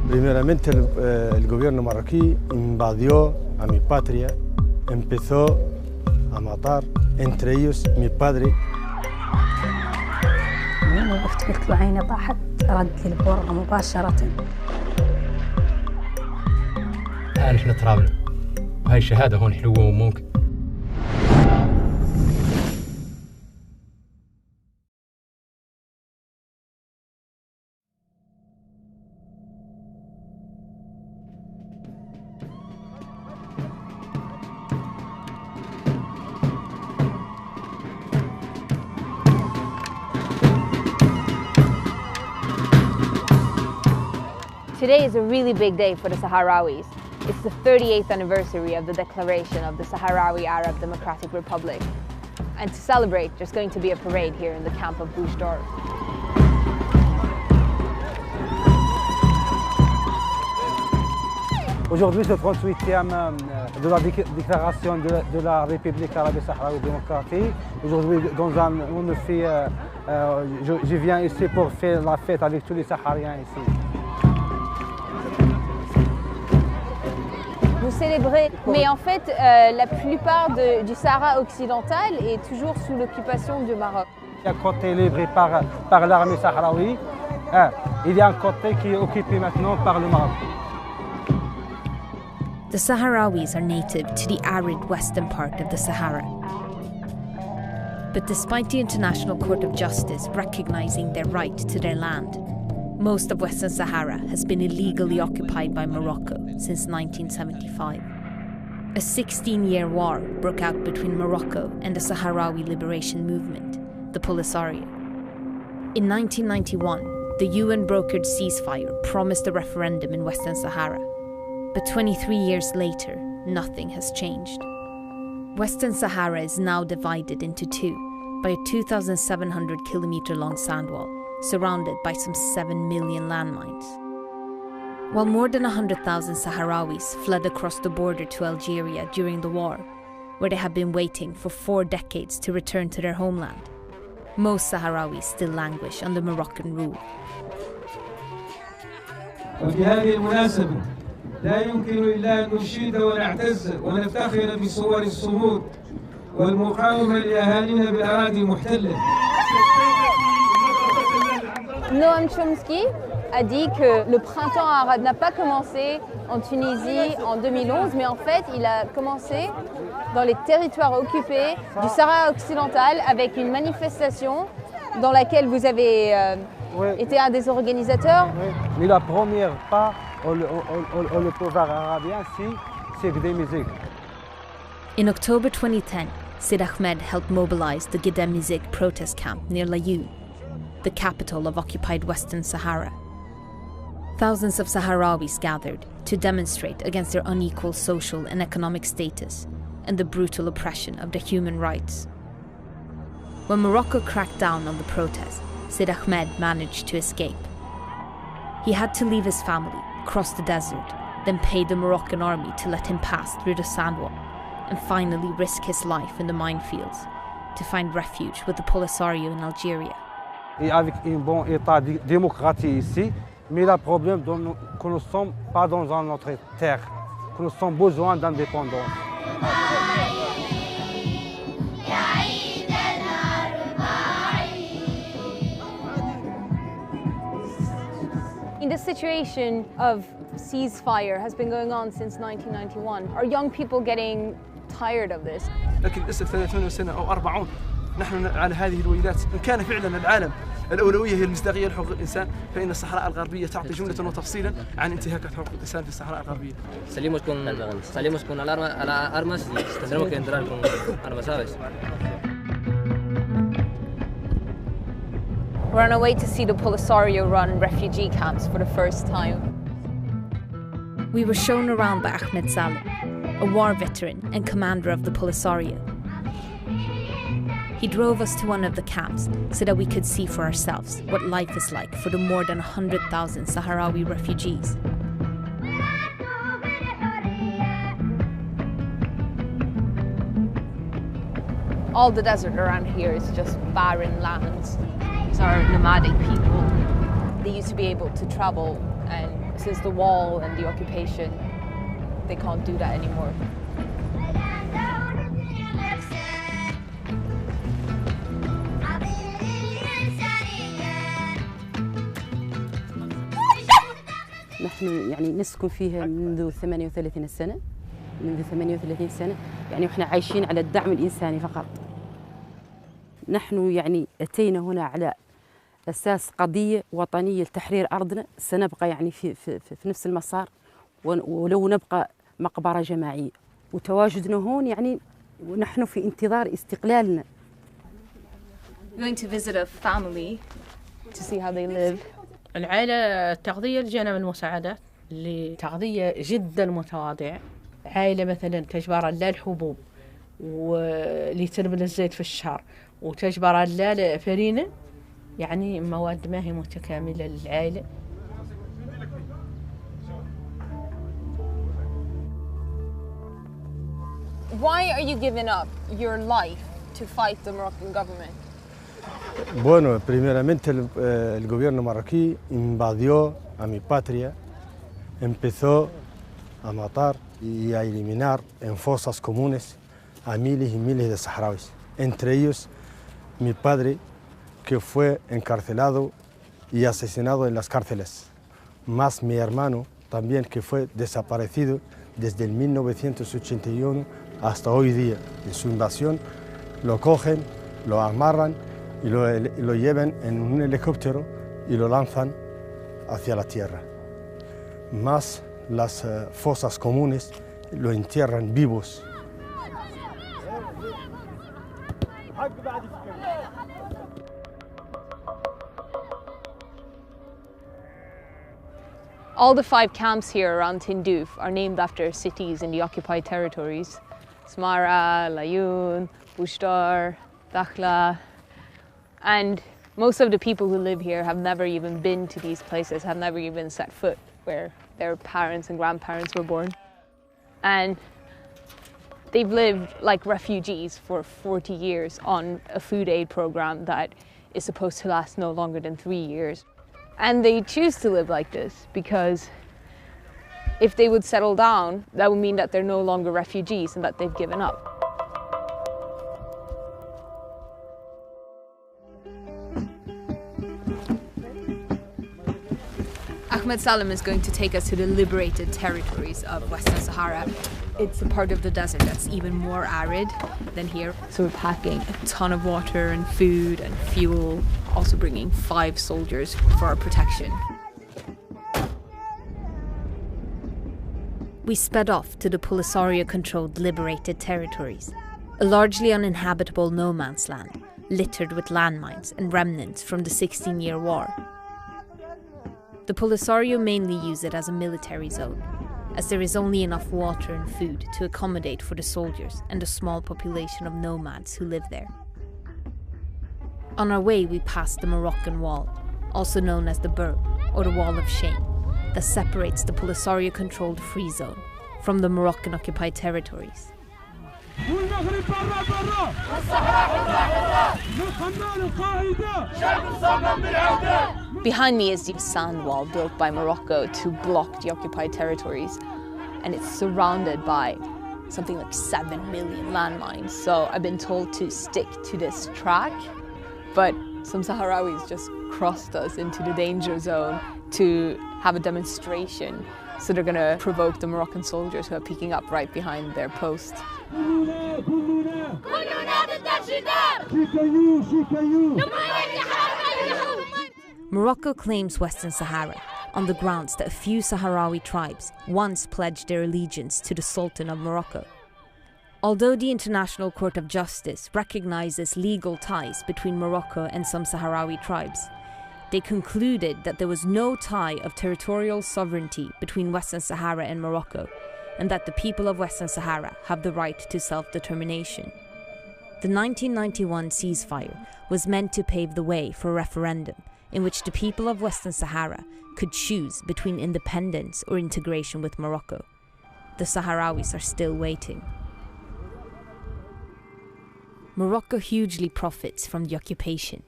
Primeramente el gobierno marroquí invadió a mi patria, empezó a matar, entre ellos mi padre. لما وقفت قلت له عيني طاحت رد لي الورقة مباشرة. احنا ترابنا وهي الشهادة هون حلوة وممكن. Today is a really big day for the Sahrawis. It's the 38th anniversary of the declaration of the Sahrawi Arab Democratic Republic. And to celebrate, there's going to be a parade here in the camp of Bouche d'Or. Aujourd'hui, c'est le 38e de la déclaration de la République arabe sahraoui démocratique. Aujourd'hui, je viens ici pour faire la fête avec tous les Sahariens ici. Vous célébrez, mais en fait, la plupart du Sahara occidental est toujours sous l'occupation du Maroc. Il y a un côté libre par l'armée sahraoui, il y a un côté qui est occupé maintenant par le Maroc. The Sahrawis are native to the arid western part of the Sahara. But despite the International Court of Justice recognizing their right to their land, most of Western Sahara has been illegally occupied by Morocco since 1975. A 16-year war broke out between Morocco and the Sahrawi Liberation Movement, the Polisario. In 1991, the UN-brokered ceasefire promised a referendum in Western Sahara. But 23 years later, nothing has changed. Western Sahara is now divided into two by a 2,700-kilometre-long sandwall, surrounded by some 7 million landmines. While more than 100,000 Sahrawis fled across the border to Algeria during the war, where they have been waiting for 4 decades to return to their homeland, most Sahrawis still languish under Moroccan rule. لا يمكن إلا أن نشيد ونعتز ونفتخر بصور الصمود والمقاومة لأهالينا بالأراضي المحتلة. Noam Chomsky a dit que le printemps arabe n'a pas commencé en Tunisie en 2011, mais en fait, il a commencé dans les territoires occupés du Sahara occidental avec une manifestation dans laquelle vous avez été un des organisateurs. Oui. Mais la première pas le pouvoir arabien, c'est Gdem Mizik. In October 2010, Sid Ahmed helped mobilize the Gdem Mizik protest camp near Layoun, the capital of occupied Western Sahara. Thousands of Sahrawis gathered to demonstrate against their unequal social and economic status and the brutal oppression of their human rights. When Morocco cracked down on the protest, Sid Ahmed managed to escape. He had to leave his family, cross the desert, then pay the Moroccan army to let him pass through the sandwall, and finally risk his life in the minefields to find refuge with the Polisario in Algeria. Et avec un bon état démocratique ici, mais le problème que nous ne sommes pas dans notre terre, que nous avons besoin d'indépendance. This situation of ceasefire has been going on since 1991. Are young people getting tired of this? لكن للأسف 30 سنة أو 40 نحن على هذه الويلات. إن كان فعلا العالم الأولوية هي المصداقية لحقوق الإنسان، فإن الصحراء الغربية تعطي جملة وتفصيلا عن انتهاكات حقوق الإنسان في الصحراء الغربية. Salimos con armas y tendremos que entrar con armas, ¿sabes? We're on our way to see the Polisario-run refugee camps for the first time. We were shown around by Ahmed Salem, a war veteran and commander of the Polisario. He drove us to one of the camps so that we could see for ourselves what life is like for the more than 100,000 Sahrawi refugees. All the desert around here is just barren lands. These are nomadic people. They used to be able to travel and since the wall and the occupation, they can't do that anymore. نحن يعني نسكن فيها منذ 38 سنة يعني وإحنا عايشين على الدعم الإنساني فقط. نحن يعني أتينا هنا على أساس قضية وطنية لتحرير أرضنا، سنبقى يعني في نفس المسار ولو نبقى مقبرة جماعية، وتواجدنا هون يعني ونحن في انتظار استقلالنا. Going to visit a family To see how they live. العائلة التغذية جانا من المساعدات لتغذية جدا متواضعة. عائلة مثلا تجبر لا الحبوب ولترمل الزيت في الشهر، وتجبر لا فرينة، يعني مواد ما هي متكاملة للعائلة. Why are you giving up your life to fight the Moroccan government? Bueno, primeramente el gobierno marroquí invadió a mi patria, empezó a matar y a eliminar en fosas comunes a miles y miles de saharauis, entre ellos mi padre, que fue encarcelado y asesinado en las cárceles, más mi hermano también, que fue desaparecido desde el 1981 hasta hoy día. En su invasión lo cogen, lo amarran y lo llevan en un helicóptero y lo lanzan hacia la tierra. Más las fosas comunes lo entierran vivos. All the 5 camps here around Tindouf are named after cities in the occupied territories. Sahara, Layoun, Bushdar, Dakhla. And most of the people who live here have never even been to these places, have never even set foot where their parents and grandparents were born. And they've lived like refugees for 40 years on a food aid program that is supposed to last no longer than 3 years. And they choose to live like this because if they would settle down, that would mean that they're no longer refugees and that they've given up. Ahmed Salem is going to take us to the liberated territories of Western Sahara. It's a part of the desert that's even more arid than here. So we're packing a ton of water and food and fuel, also bringing 5 soldiers for our protection. We sped off to the Polisario-controlled liberated territories, a largely uninhabitable no man's land, littered with landmines and remnants from the 16-year war. The Polisario mainly use it as a military zone, as there is only enough water and food to accommodate for the soldiers and the small population of nomads who live there. On our way, we passed the Moroccan Wall, also known as the Bur, or the Wall of Shame, that separates the Polisario-controlled Free Zone from the Moroccan-occupied territories. Behind me is the sand wall built by Morocco to block the occupied territories, and it's surrounded by something like 7 million landmines. So I've been told to stick to this track, but some Sahrawis just crossed us into the danger zone to have a demonstration. So they're going to provoke the Moroccan soldiers who are peeking up right behind their post. Morocco claims Western Sahara on the grounds that a few Sahrawi tribes once pledged their allegiance to the Sultan of Morocco. Although the International Court of Justice recognizes legal ties between Morocco and some Sahrawi tribes, they concluded that there was no tie of territorial sovereignty between Western Sahara and Morocco, and that the people of Western Sahara have the right to self-determination. The 1991 ceasefire was meant to pave the way for a referendum in which the people of Western Sahara could choose between independence or integration with Morocco. The Sahrawis are still waiting. Morocco hugely profits from the occupation,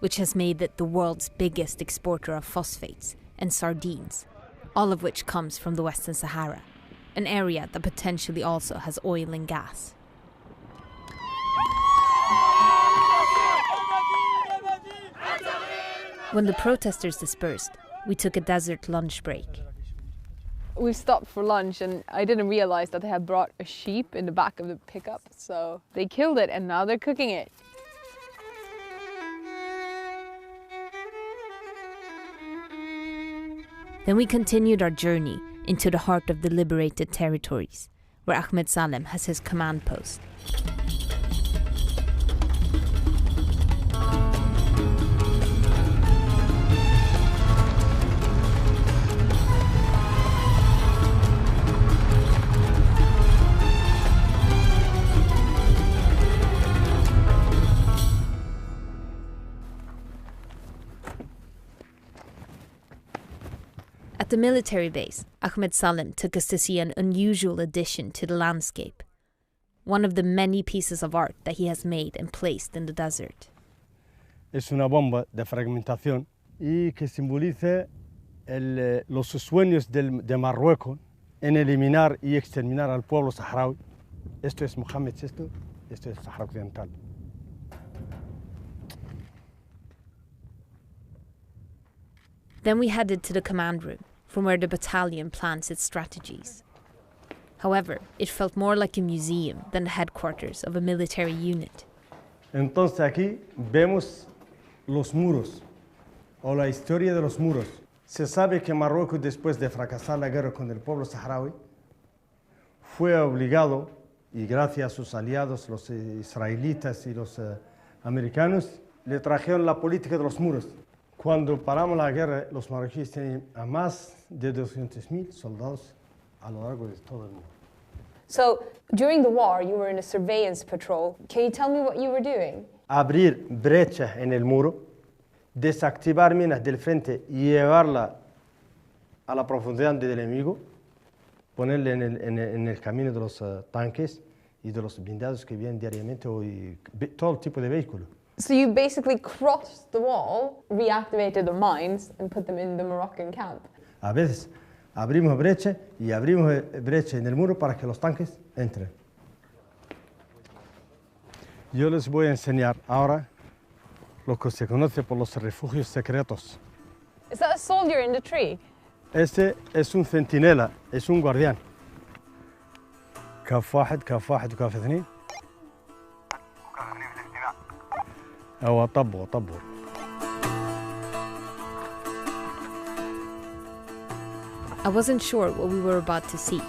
which has made it the world's biggest exporter of phosphates and sardines, all of which comes from the Western Sahara, an area that potentially also has oil and gas. When the protesters dispersed, we took a desert lunch break. We stopped for lunch and I didn't realize that they had brought a sheep in the back of the pickup. So they killed it and now they're cooking it. Then we continued our journey into the heart of the liberated territories, where Ahmed Salem has his command post. At the military base, Ahmed Salem took us to see an unusual addition to the landscape, one of the many pieces of art that he has made and placed in the desert. Es una bomba de fragmentación y que simboliza los sueños de Marruecos en eliminar y exterminar al pueblo saharaui. Esto es Mohammed VI, esto es Sahara Occidental. Then we headed to the command room, from where the battalion plans its strategies. However, it felt more like a museum than the headquarters of a military unit. Entonces aquí vemos los muros, o la historia de los muros. Se sabe que Marruecos, después de fracasar la guerra con el pueblo saharaui, fue obligado, y gracias a sus aliados, los israelitas y los americanos, le trajeron la política de los muros. Cuando paramos la guerra, los marroquíes tienen a más de 200,000 soldados a lo largo de todo el mundo. So, during the war, you were in a surveillance patrol. Can you tell me what you were doing? Abrir brechas en el muro, desactivar minas del frente y llevarla a la profundidad del enemigo, ponerle en el camino de los tanques y de los blindados que vienen diariamente y todo tipo de vehículos. So you basically crossed the wall, reactivated the mines, and put them in the Moroccan camp. A veces abrimos brecha y abrimos brecha en el muro para que los tanques entren. Yo les voy a enseñar ahora lo que se conoce por los refugios secretos. Is that a soldier in the tree? Este es un centinela, es un guardián. كف واحد كف واحد وكف اثنين. هو طبوا. I wasn't sure what we were about to see,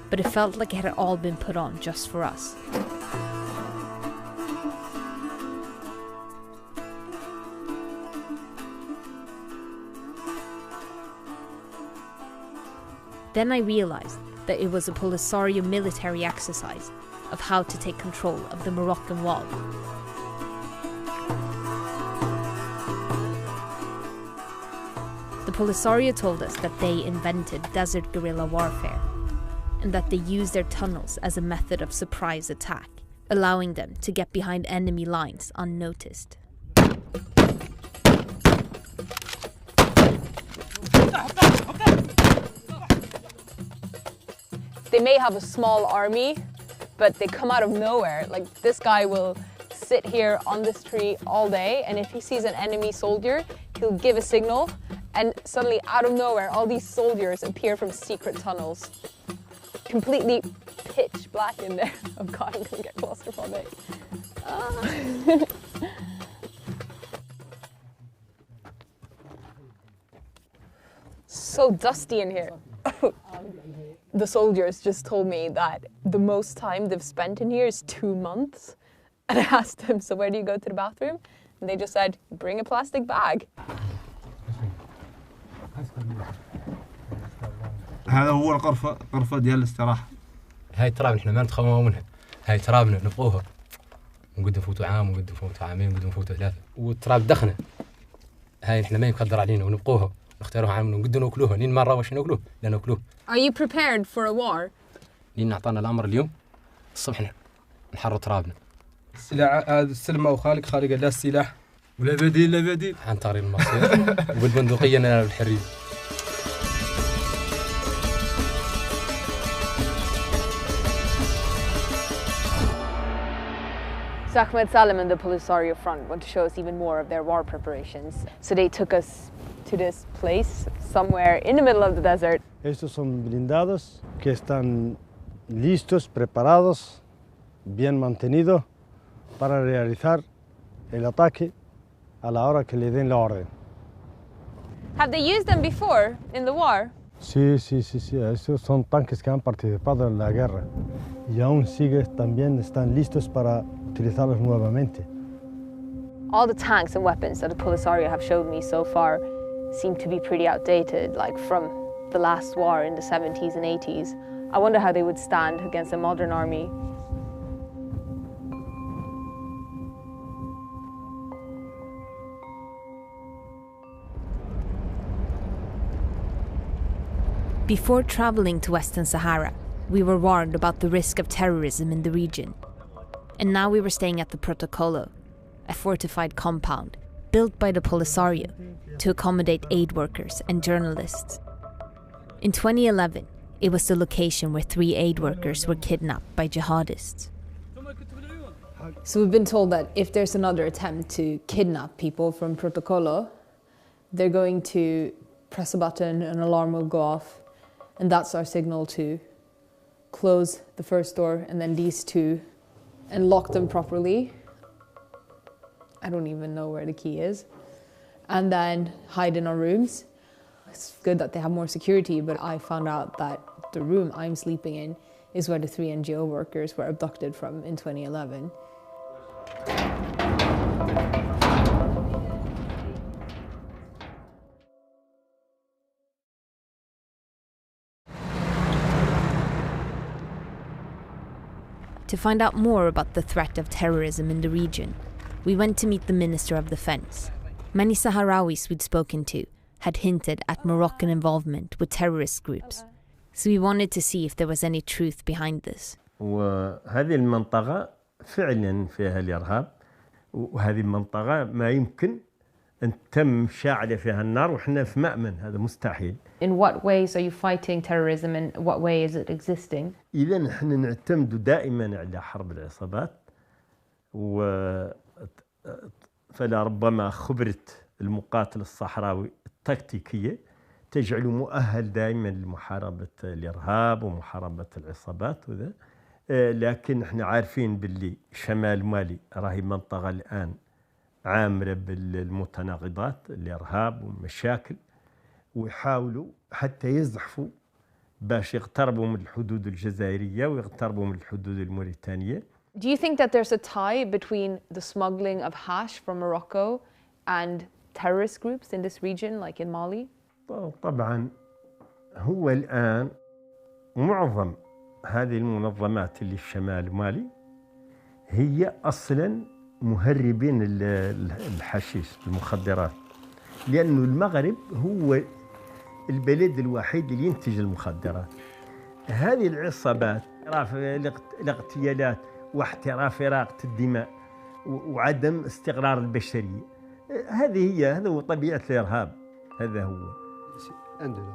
but it felt like it had all been put on just for us. Then I realized that it was a Polisario military exercise of how to take control of the Moroccan wall. The Polisario told us that they invented desert guerrilla warfare and that they used their tunnels as a method of surprise attack, allowing them to get behind enemy lines unnoticed. They may have a small army, but they come out of nowhere. Like, this guy will sit here on this tree all day, and if he sees an enemy soldier, he'll give a signal, and suddenly, out of nowhere, all these soldiers appear from secret tunnels. Completely pitch black in there. Oh God, I'm gonna get claustrophobic. So dusty in here. The soldiers just told me that the most time they've spent in here is 2 months. And I asked them, so where do you go to the bathroom? And they just said, bring a plastic bag. هذا هو الغرفة ديال الاستراحة. هاي تراب احنا ما نتخوفوا منها. هاي ترابنا نبقوها. ونقد نفوتوا عام ونقد نفوتوا عامين ونقد نفوتوا 3. والتراب دخنه. هاي احنا ما يقدر علينا ونبقوها. نختاروها عام ونقد ناكلوها. لين مرة واش ناكلوه؟ لا ناكلوه. Are you prepared for a war? لين أعطانا الأمر اليوم الصبح نحرر ترابنا. السلاح هذا السلم أو خالق لا السلاح ولا بديل لا بديل عن طريق المصير والبندقية نلعب الحرية. So Ahmed Salem and the Polisario Front want to show us even more of their war preparations. So they took us to this place, somewhere in the middle of the desert. Estos son blindados que están listos, preparados, bien mantenidos para realizar el ataque a la hora que le den la orden. Have they used them before in the war? Sí. Estos son tanques que han participado en la guerra y aún también están listos para utilizarlos nuevamente. All the tanks and weapons that the Polisario have showed me so far seem to be pretty outdated, like from the last war in the 70s and 80s. I wonder how they would stand against a modern army. Before travelling to Western Sahara, we were warned about the risk of terrorism in the region. And now we were staying at the Protocolo, a fortified compound built by the Polisario to accommodate aid workers and journalists. In 2011, it was the location where 3 aid workers were kidnapped by jihadists. So we've been told that if there's another attempt to kidnap people from Protocolo, they're going to press a button, an alarm will go off, and that's our signal to close the first door and then these 2 and lock them properly. I don't even know where the key is. And then hide in our rooms. It's good that they have more security, but I found out that the room I'm sleeping in is where the 3 NGO workers were abducted from in 2011. To find out more about the threat of terrorism in the region, we went to meet the Minister of Defence. Many Sahrawis we'd spoken to had hinted at Moroccan involvement with terrorist groups, so we wanted to see if there was any truth behind this. وهذه المنطقة فعلا فيها الإرهاب، وهذه المنطقة ما يمكن أن تم شاعلة فيها النار وإحنا في مأمن، هذا مستحيل. In what ways are you fighting terrorism and what way is it existing? إذا نحن نعتمد دائما على حرب العصابات، فلا ربما خبرة المقاتل الصحراوي التكتيكية تجعله مؤهل دائما لمحاربة الإرهاب ومحاربة العصابات وذا. لكن احنا عارفين باللي شمال مالي راهي منطقة الآن عامرة بالمتناقضات، الإرهاب والمشاكل، ويحاولوا حتى يزحفوا باش يقتربوا من الحدود الجزائرية ويقتربوا من الحدود الموريتانية. Do you think that there's a tie between the smuggling of hash from Morocco and terrorist groups in this region, like in Mali? طبعا هو الآن معظم هذه المنظمات اللي في شمال مالي هي أصلا مهربين الحشيش المخدرات، لأنه المغرب هو البلد الوحيد اللي ينتج المخدرات. هذه العصابات الاغتيالات واحتراف إراقة الدماء وعدم استقرار البشرية، هذا هو طبيعة الإرهاب، هذا هو. عندنا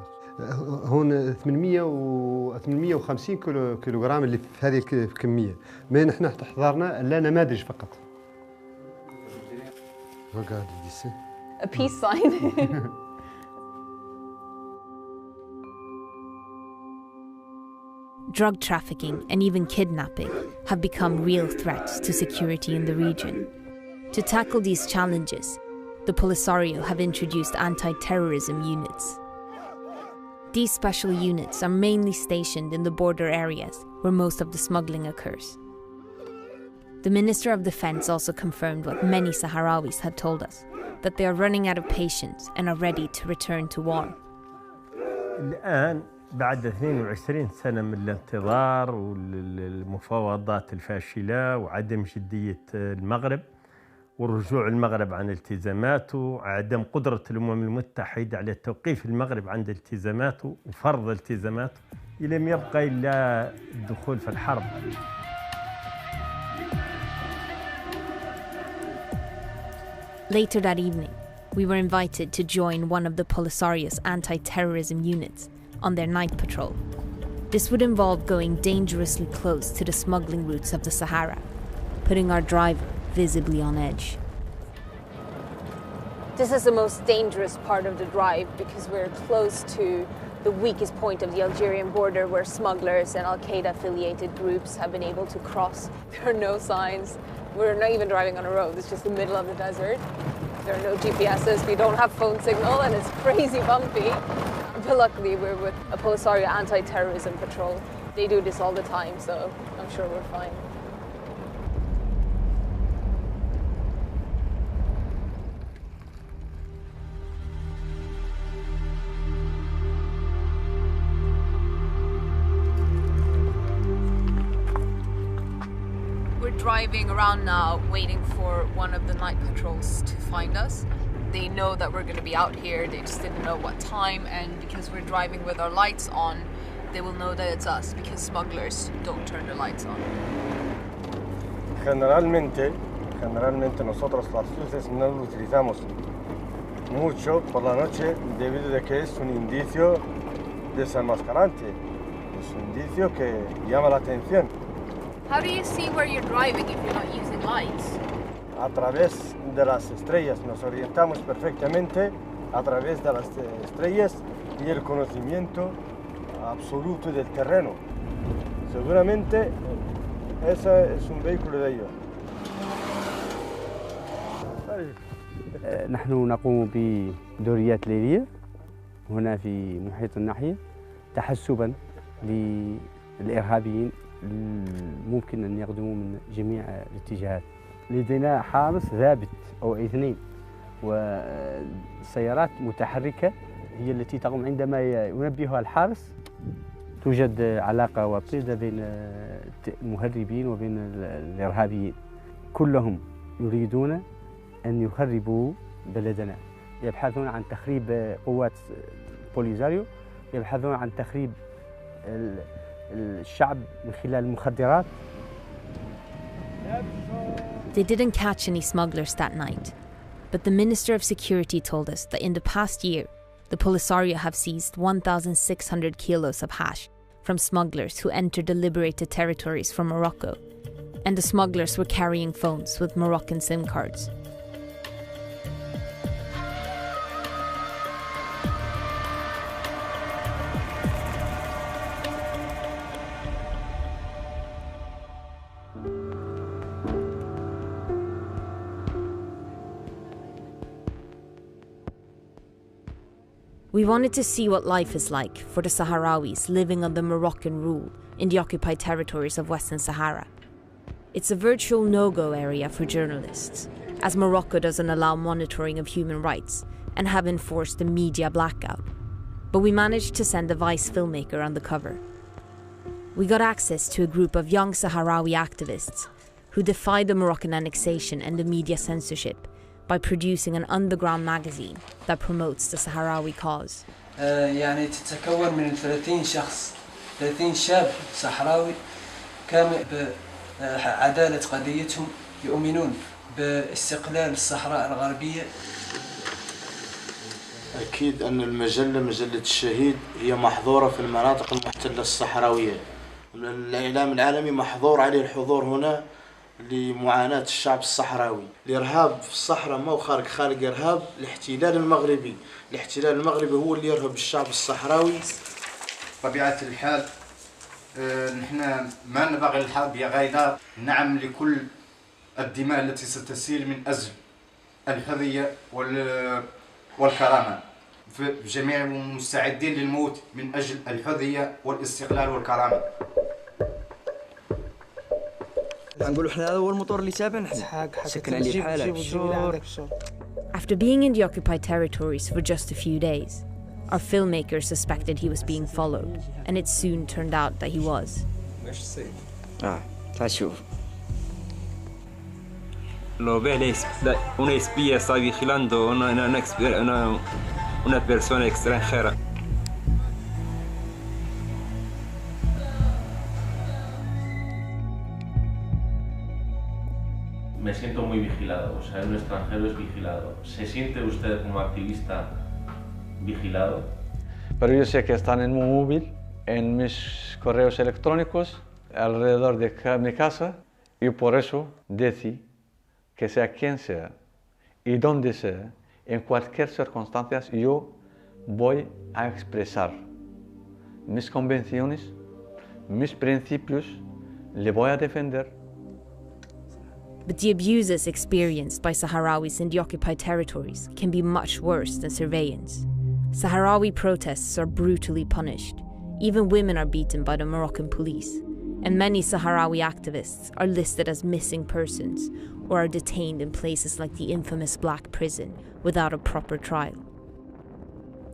هون 850 كيلوغرام اللي في هذه الكمية، ما نحن حضرنا لا نماذج فقط. A peace sign. Drug trafficking and even kidnapping have become real threats to security in the region. To tackle these challenges, the Polisario have introduced anti-terrorism units. These special units are mainly stationed in the border areas where most of the smuggling occurs. The Minister of Defence also confirmed what many Sahrawis had told us, that they are running out of patience and are ready to return to war. الآن بعد 22 سنة من الانتظار والمفاوضات الفاشلة وعدم جدية المغرب ورجوع المغرب عن التزاماته، عدم قدرة الأمم المتحدة على توقيف المغرب عن التزاماته وفرض التزاماته، لم يبقى إلا الدخول في الحرب. Later that evening, we were invited to join one of the Polisario's anti-terrorism units on their night patrol. This would involve going dangerously close to the smuggling routes of the Sahara. putting our driver visibly on edge. This is the most dangerous part of the drive because we're close to the weakest point of the Algerian border where smugglers and Al-Qaeda affiliated groups have been able to cross. There are no signs. We're not even driving on a road. It's just the middle of the desert. There are no GPSs. We don't have phone signal and it's crazy bumpy. But luckily we're with a Polisario anti-terrorism patrol. They do this all the time, so I'm sure we're fine. Driving around now, waiting for one of the night patrols to find us. They know that we're going to be out here, they just didn't know what time, and because we're driving with our lights on, they will know that it's us, because smugglers don't turn the lights on. Generalmente nosotros las luces no lo utilizamos mucho por la noche debido a que es un indicio desenmascarante, es un indicio que llama la atención. How do you see where you're driving if you're not using lights? A través de las estrellas, nos orientamos perfectamente a través de las estrellas y el conocimiento absoluto del terreno. Seguramente ese es un vehículo de ellos. نحن نقوم بدوريات ليلية هنا في محيط الناحية تحسباً للإرهابيين ممكن أن يقدموا من جميع الاتجاهات. لدينا حارس ثابت أو اثنين وسيارات متحركة هي التي تقوم عندما ينبهها الحارس. توجد علاقة وطيدة بين المهربين وبين الإرهابيين. كلهم يريدون أن يخربوا بلدنا. يبحثون عن تخريب قوات بوليزاريو، يبحثون عن تخريب الشعب من خلال المخدرات. They didn't catch any smugglers that night, but the Minister of Security told us that in the past year, the Polisario have seized 1,600 kilos of hash from smugglers who entered the liberated territories from Morocco, and the smugglers were carrying phones with Moroccan SIM cards. We wanted to see what life is like for the Sahrawis living under Moroccan rule in the occupied territories of Western Sahara. It's a virtual no-go area for journalists, as Morocco doesn't allow monitoring of human rights and have enforced a media blackout. But we managed to send a Vice filmmaker undercover. We got access to a group of young Sahrawi activists who defied the Moroccan annexation and the media censorship by producing an underground magazine that promotes the Sahrawi cause. يعني تتكون من 30 شخص 30 شاب صحراوي كامل بعدالة قضيتهم يؤمنون باستقلال الصحراء الغربية. أكيد أن مجلة الشهيد هي محظورة في المناطق المحتلة الصحراوية. الإعلام العالمي محظور عليه الحضور هنا لمعاناة الشعب الصحراوي. الإرهاب في الصحراء ما هو خارق إرهاب الاحتلال المغربي. الاحتلال المغربي هو اللي يرهب الشعب الصحراوي. طبيعة الحال نحن ما نبغي الحرب يا غايدار. نعم لكل الدماء التي ستسيل من أجل الحرية والكرامة. جميع مستعدين للموت من أجل الحرية والاستقلال والكرامة. نقولوا احنا هذا هو الموتور اللي تابعنا سكن عليه بحاله. After being in the occupied territories for just a few days, our filmmaker suspected he was being followed, and it soon turned out that he was. تعال شوف. Lo ves, una espía está vigilando una persona extranjera. Me siento muy vigilado, o sea, un extranjero es vigilado. ¿Se siente usted como activista vigilado? Pero yo sé que están en mi móvil, en mis correos electrónicos, alrededor de mi casa, Y por eso decí que sea quien sea y donde sea, en cualquier circunstancia, yo voy a expresar mis convicciones, mis principios, le voy a defender. But the abuses experienced by Sahrawis in the occupied territories can be much worse than surveillance. Sahrawi protests are brutally punished. Even women are beaten by the Moroccan police. And many Sahrawi activists are listed as missing persons or are detained in places like the infamous Black Prison without a proper trial.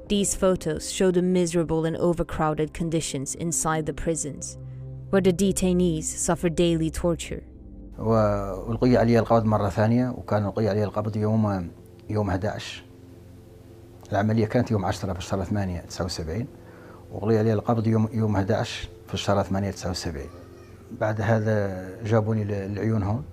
These photos show the miserable and overcrowded conditions inside the prisons, where the detainees suffer daily torture. والقي علي القبض مرة ثانية، وكان القي علي القبض يوم 11. العملية كانت يوم 10 في الشهر 8 79، وقضي علي القبض يوم 11 في الشهر 8 79. بعد هذا جابوني للعيون هون،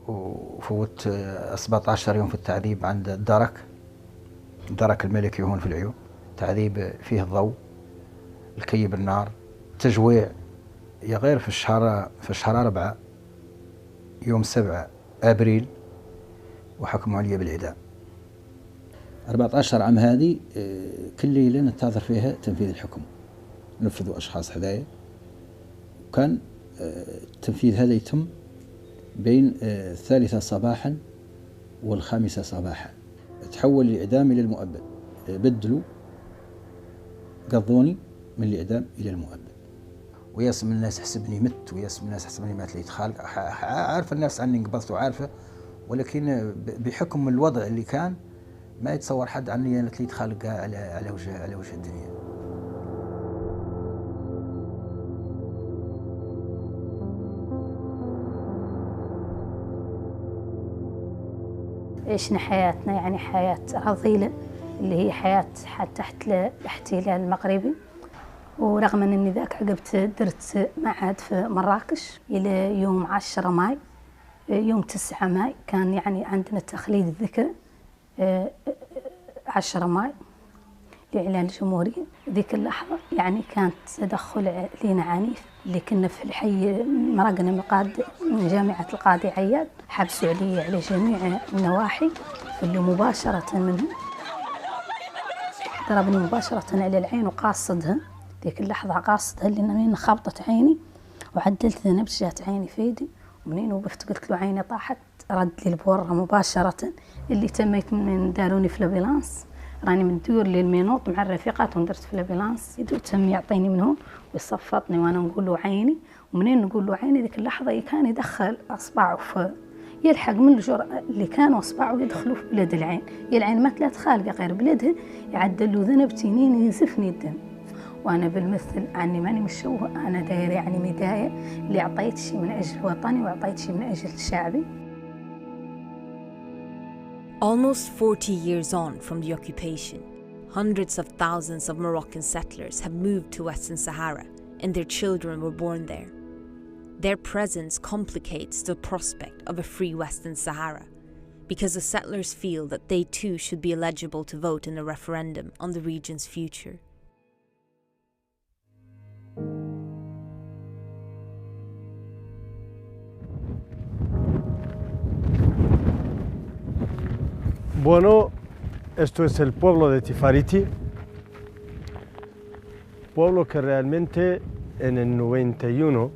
وفوت 17 يوم في التعذيب عند الدرك الملكي هون في العيون. تعذيب فيه الضوء، الكي بالنار، تجويع. يا غير في الشهر 4 يوم 7 ابريل وحكموا علي بالاعدام. 14 عام هذه كل ليله ننتظر فيها تنفيذ الحكم. نفذوا اشخاص حذايا، وكان التنفيذ هذا يتم بين 3 صباحا وال5 صباحا. تحول الاعدام الى المؤبد، بدلوا قضوني من الاعدام الى المؤبد. وياسم الناس حسبني مت، وياسم الناس حسبني مات لي خالق. عارفه الناس عني انقبضت وعارفه، ولكن بحكم الوضع اللي كان ما يتصور حد عني انا تليت خالق على وجه الدنيا. عشنا حياتنا يعني حياة رذيلة، اللي هي حياة تحت الاحتلال المغربي. ورغم أنني ذاك عقبت درت معهد في مراكش إلى يوم 10 ماي. يوم 9 ماي كان يعني عندنا تخليد الذكرى 10 ماي لإعلان الجمهورية. ذيك اللحظة يعني كانت تدخل لنا عنيف، اللي كنا في الحي مرقنا من جامعة القاضي عياد، حبسوا على جميع النواحي، اللي مباشرة منهم ضربني مباشرة على العين وقاصدها. ذيك اللحظة قاصدها لأن خبطت عيني وعدلت ذنب، جات عيني في يدي، ومنين وقفت قلت له عيني طاحت، رد لي البورة مباشرة. اللي تميت من داروني في الامبيلانس، راني من دور للمينوط مع الرفيقات وندرت في الامبيلانس. يدو تم يعطيني من هون ويصفطني وانا نقول له عيني، ومنين نقول له عيني ذيك اللحظة كان يدخل اصبعه في يلحق من الجرأة اللي كانوا اصبعه يدخلوا في بلاد العين. هي العين ما تلات خالقة غير بلادها، يعدل له ذنب تنين ينزفني الدم. وانا بالمثل عني ماني مشوه، انا داير يعني مدايه اللي عطيت شيء من اجل وطني وعطيت شيء من اجل شعبي. Almost 40 years on from the occupation, hundreds of thousands of Moroccan settlers have moved to Western Sahara and their children were born there. Their presence complicates the prospect of a free Western Sahara because the settlers feel that they too should be eligible to vote in a referendum on the region's future. Bueno, esto es el pueblo de Tifariti, pueblo que realmente en el 91,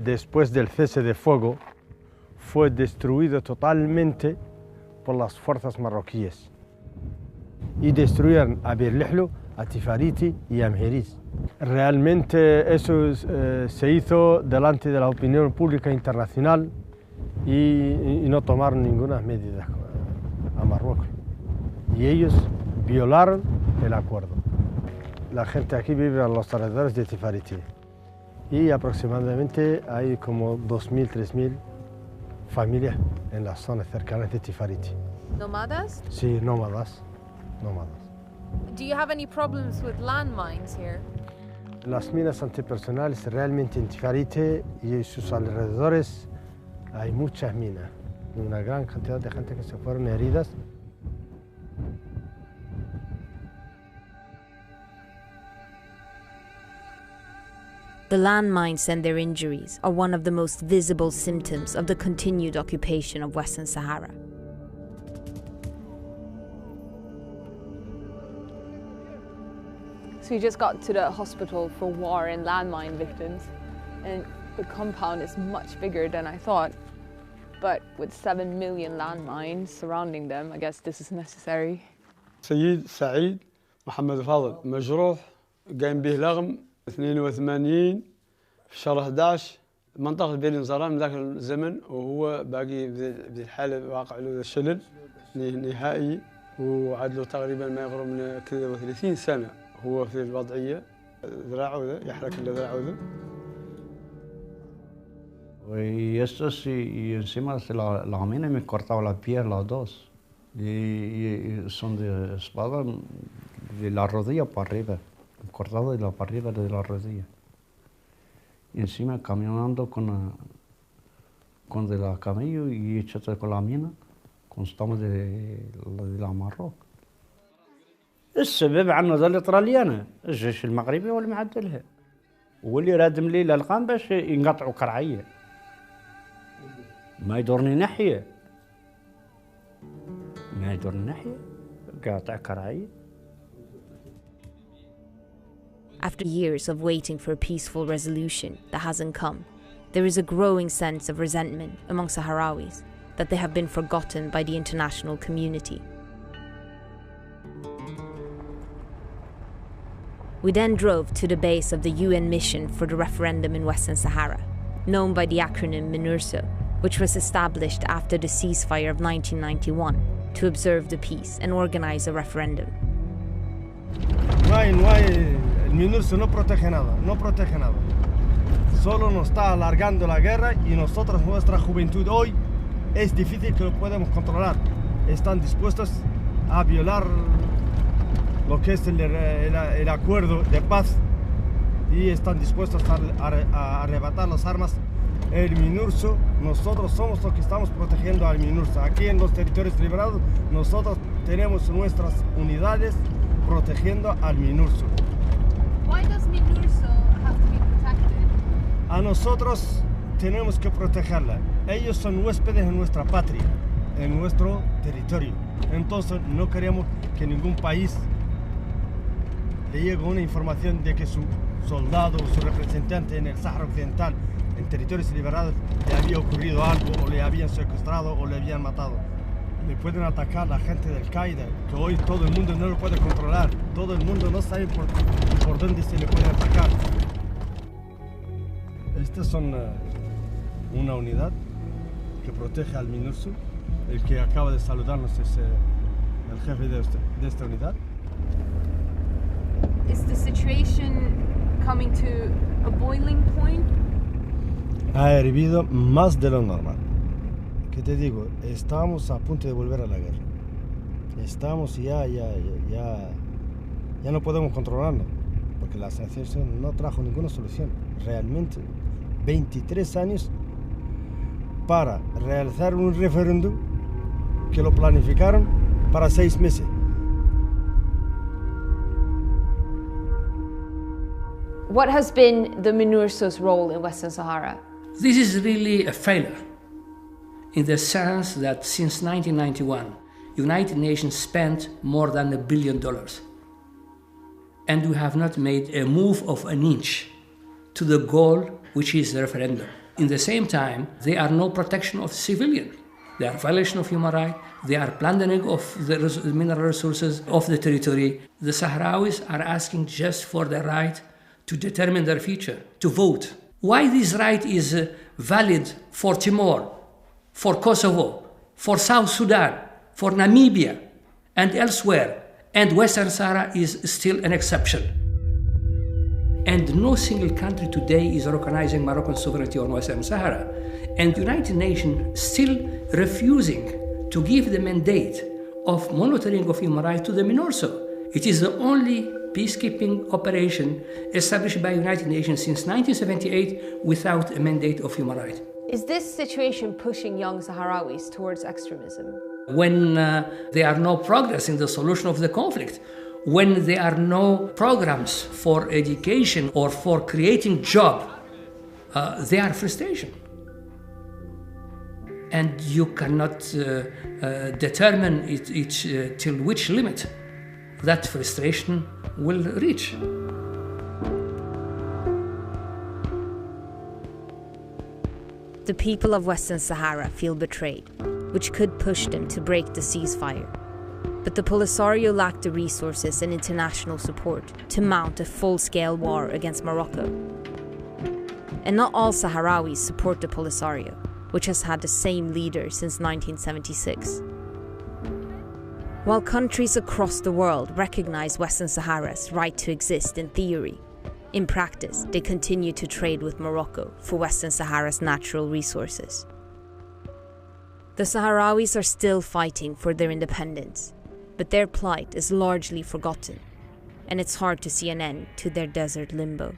después del cese de fuego, fue destruido totalmente por las fuerzas marroquíes y destruyeron a Birlihlo, a Tifariti y a Mheriz. Realmente eso se hizo delante de la opinión pública internacional y no tomaron ninguna medida a Marruecos. Y ellos violaron el acuerdo. La gente aquí vive a los alrededores de Tifariti y aproximadamente hay como 2.000, 3.000 familias en las zonas cercanas de Tifariti. ¿Nómadas? Sí, nómadas. Do you have any problems with landmines here? Las minas antipersonales realmente en Tifariti y sus alrededores hay muchas minas. Una gran cantidad de gente que se fueron heridas. The landmines and their injuries are one of the most visible symptoms of the continued occupation of Western Sahara. So we just got to the hospital for war and landmine victims, and the compound is much bigger than I thought. But with 7 million landmines surrounding them, I guess this is necessary. سيد سعيد محمد فاضل مجروح قايم به لغم 82 في شهر 11 منطقة بين نزران من ذاك الزمن، وهو باقي بذي الحالة واقع له الشلل نهائي، وعاد له تقريبا ما يقرب من 30 سنة هو في الوضعية، ذراعه يحرك له ذراعه. Y encima la mina me cortaba la piel, las dos. Y son de espada de la rodilla para arriba, cortado de la para arriba de la rodilla. Y encima caminando con de la camello y echado con la mina, constamos de la Marroc. السبب عن نضال الإيطاليانة، الجيش المغربي هو اللي معدلها، واللي رادم لي للقام باش ينقطعوا كرعية. ما يدورني ناحية، ما يدورني ناحية، قاطع كرعية. After years of waiting for a peaceful resolution that hasn't come, there is a growing sense of resentment among Sahrawis that they have been forgotten by the international community. We then drove to the base of the UN mission for the referendum in Western Sahara, known by the acronym MINURSO, which was established after the ceasefire of 1991 to observe the peace and organize a referendum. El MINURSO no protege nada, Solo nos está alargando la guerra y nosotros, nuestra juventud hoy, es difícil que lo podamos controlar. Están dispuestos a violar lo que es el acuerdo de paz y están dispuestos a arrebatar las armas. El MINURSO, nosotros somos los que estamos protegiendo al MINURSO. Aquí en los territorios liberados, nosotros tenemos nuestras unidades protegiendo al MINURSO. Why does MINURSO have to be protected? A nosotros tenemos que protegerla. Ellos son huéspedes en nuestra patria, en nuestro territorio. Entonces no queremos que ningún país le llegue una información de que su soldado o su representante en el Sahara Occidental, en territorios liberados, le había ocurrido algo, o le habían secuestrado, o le habían matado. Le pueden atacar la gente del Qaeda, que hoy todo el mundo no lo puede controlar. Todo el mundo no sabe por dónde se le puede atacar. Estas son una unidad que protege al MINURSO. El que acaba de saludarnos es el jefe de esta unidad. Is the situation coming to a boiling point? Ha hervido más de lo normal. ¿Qué te digo? Estamos a punto de volver a la guerra. Estamos ya no podemos controlarlo, porque la sanción no trajo ninguna solución. Realmente, 23 años para realizar un referéndum que lo planificaron para 6 meses. What has been the MINURSO's role in Western Sahara? This is really a failure, in the sense that since 1991, United Nations spent more than $1 billion, and we have not made a move of an inch to the goal, which is the referendum. In the same time, there are no protection of civilians. There are violation of human rights. There are plundering of the mineral resources of the territory. The Sahrawis are asking just for the right to determine their future, to vote. Why this right is valid for Timor, for Kosovo, for South Sudan, for Namibia, and elsewhere, and Western Sahara is still an exception. And no single country today is recognizing Moroccan sovereignty on Western Sahara. And the United Nations still refusing to give the mandate of monitoring of human rights to the MINURSO. It is the only peacekeeping operation established by the United Nations since 1978 without a mandate of human rights. Is this situation pushing young Sahrawis towards extremism? When there are no progress in the solution of the conflict, when there are no programs for education or for creating job, there are frustration. And you cannot determine till which limit that frustration will reach. The people of Western Sahara feel betrayed, which could push them to break the ceasefire. But the Polisario lacked the resources and international support to mount a full-scale war against Morocco. And not all Sahrawis support the Polisario, which has had the same leader since 1976. While countries across the world recognize Western Sahara's right to exist in theory, in practice, they continue to trade with Morocco for Western Sahara's natural resources. The Sahrawis are still fighting for their independence, but their plight is largely forgotten, and it's hard to see an end to their desert limbo.